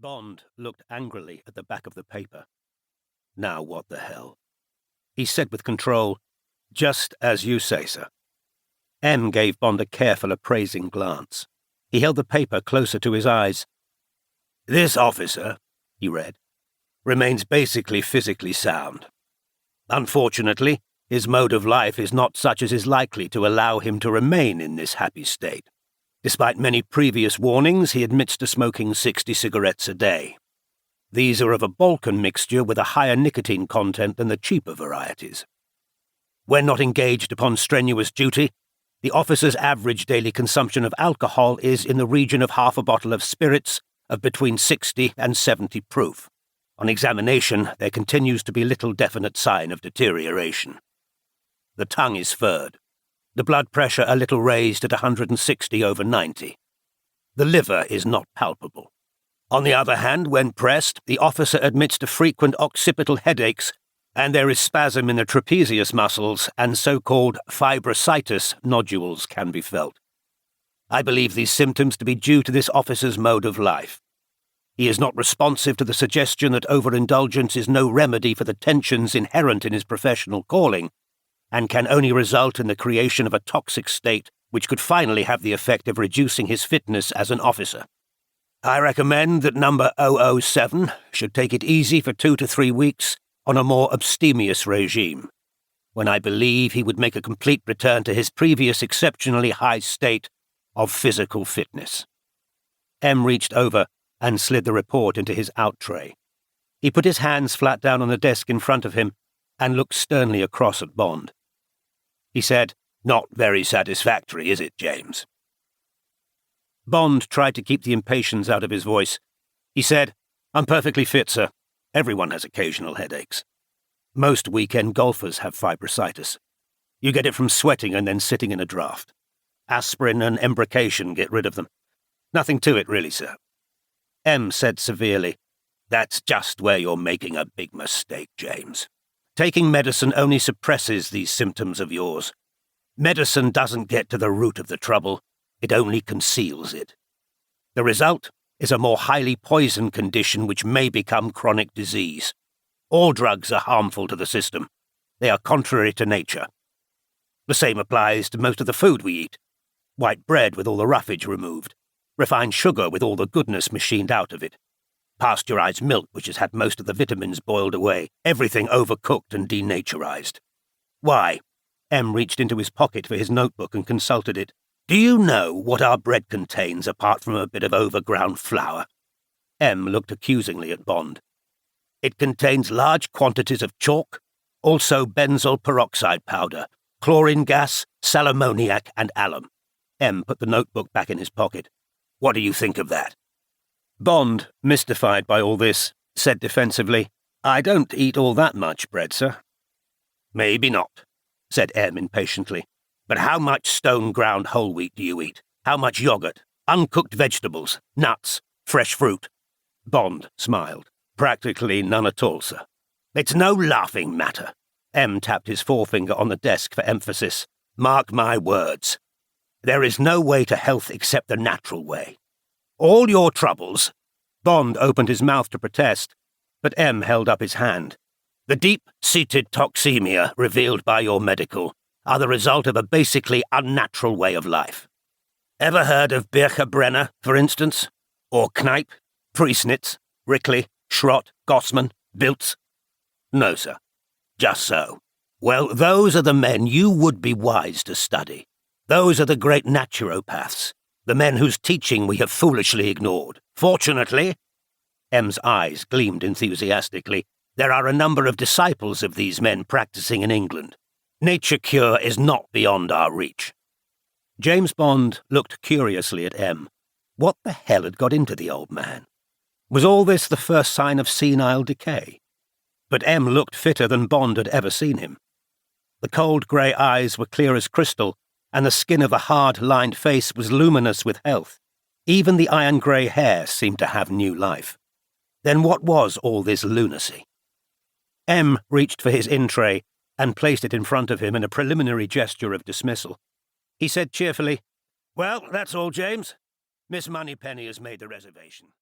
Bond looked angrily at the back of the paper. "Now what the hell?" he said with control. "Just as you say, sir." M gave Bond a careful, appraising glance. He held the paper closer to his eyes. "This officer," he read, "remains basically physically sound. Unfortunately, his mode of life is not such as is likely to allow him to remain in this happy state. Despite many previous warnings, he admits to smoking 60 cigarettes a day. These are of a Balkan mixture with a higher nicotine content than the cheaper varieties. When not engaged upon strenuous duty, the officer's average daily consumption of alcohol is in the region of half a bottle of spirits of between 60 and 70 proof. On examination, there continues to be little definite sign of deterioration. The tongue is furred. The blood pressure a little raised at 160/90. The liver is not palpable. On the other hand, when pressed, the officer admits to frequent occipital headaches, and there is spasm in the trapezius muscles, and so-called fibrositis nodules can be felt. I believe these symptoms to be due to this officer's mode of life. He is not responsive to the suggestion that overindulgence is no remedy for the tensions inherent in his professional calling, and can only result in the creation of a toxic state which could finally have the effect of reducing his fitness as an officer. I recommend that number 007 should take it easy for 2 to 3 weeks on a more abstemious regime, when I believe he would make a complete return to his previous exceptionally high state of physical fitness." M reached over and slid the report into his out tray. He put his hands flat down on the desk in front of him and looked sternly across at Bond. He said, "Not very satisfactory, is it, James?" Bond tried to keep the impatience out of his voice. He said, "I'm perfectly fit, sir. Everyone has occasional headaches. Most weekend golfers have fibrositis. You get it from sweating and then sitting in a draft. Aspirin and embrocation get rid of them. Nothing to it, really, sir." M said severely, "That's just where you're making a big mistake, James. Taking medicine only suppresses these symptoms of yours. Medicine doesn't get to the root of the trouble, it only conceals it. The result is a more highly poisoned condition which may become chronic disease. All drugs are harmful to the system. They are contrary to nature. The same applies to most of the food we eat. White bread with all the roughage removed. Refined sugar with all the goodness machined out of it. Pasteurized milk which has had most of the vitamins boiled away. Everything overcooked and denaturized. Why?" M reached into his pocket for his notebook and consulted it. "Do you know what our bread contains apart from a bit of overground flour?" M looked accusingly at Bond. "It contains large quantities of chalk, also benzoyl peroxide powder, chlorine gas, sal ammoniac, and alum." M put the notebook back in his pocket. "What do you think of that?" Bond, mystified by all this, said defensively, "I don't eat all that much bread, sir." "Maybe not," said M impatiently. "But how much stone-ground whole wheat do you eat? How much yogurt? Uncooked vegetables? Nuts? Fresh fruit?" Bond smiled. "Practically none at all, sir." "It's no laughing matter." M tapped his forefinger on the desk for emphasis. "Mark my words. There is no way to health except the natural way. All your troubles—" Bond opened his mouth to protest, but M held up his hand. "The deep-seated toxemia revealed by your medical are the result of a basically unnatural way of life. Ever heard of Bircher-Brenner, for instance? Or Kneipp, Priesnitz, Rickley, Schrott, Gossman, Biltz? No, sir. Just so. Well, those are the men you would be wise to study. Those are the great naturopaths, the men whose teaching we have foolishly ignored. Fortunately," M's eyes gleamed enthusiastically, "there are a number of disciples of these men practicing in England. Nature cure is not beyond our reach." James Bond looked curiously at M. What the hell had got into the old man? Was all this the first sign of senile decay? But M looked fitter than Bond had ever seen him. The cold grey eyes were clear as crystal, and the skin of the hard-lined face was luminous with health. Even the iron-grey hair seemed to have new life. Then what was all this lunacy? M reached for his in-tray and placed it in front of him in a preliminary gesture of dismissal. He said cheerfully, "Well, that's all, James. Miss Moneypenny has made the reservation."